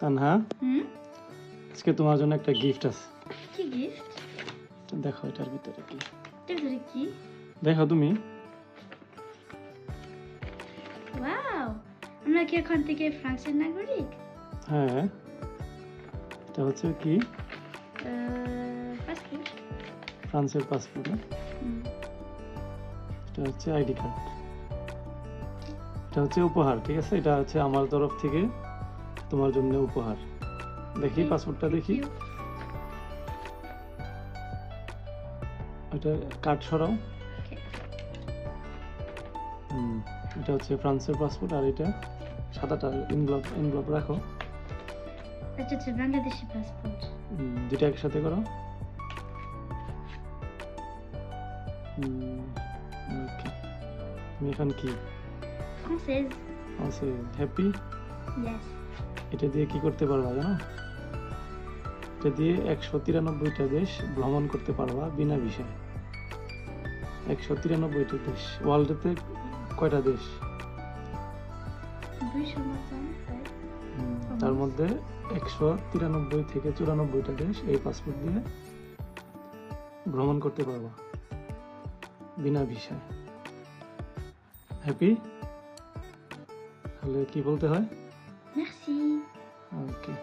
তানহা, আজকে তোমার জন্য একটা গিফট আছে। কি গিফট? দেখো এটার ভিতরে কি। এটার ভিতরে কি? দেখো তুমি। ওয়াও, আমরা কি এখন থেকে ফ্রান্সের নাগরিক? হ্যাঁ, এটা হচ্ছে কি? পাসপোর্ট। ফ্রান্সের পাসপোর্ট। এটা হচ্ছে আইডি কার্ড। এটা হচ্ছে উপহার, ঠিক আছে? এটা হচ্ছে আমার তরফ থেকে তোমার জন্য উপহার। দেখি পাসপোর্টটা দেখি। এটা কার্ড সরাও। এটা হচ্ছে ফ্রান্সের পাসপোর্ট, আর এটা সাদাটা এনভেলপ রাখো। আচ্ছা আচ্ছা, বাংলাদেশি পাসপোর্ট। দুটা একসাথে করো। ওকে, তুমি এখন কি? ফ্রান্সেজ। আছে হ্যাপি? ইয়েস। এটা দিয়ে কি করতে পারবা জানো? এটা দিয়ে 193টা দেশ ভ্রমণ করতে পারবা বিনা ভিসায়। 193টা দেশ। ওয়ার্ল্ডেতে কয়টা দেশ? 200 মতন। তার মধ্যে 193 থেকে 94টা দেশ এই পাসপোর্ট দিয়ে ভ্রমণ করতে পারবা বিনা ভিসায়। হ্যাপি? তাহলে কি বলতে হয়? মেরসি। ওকে।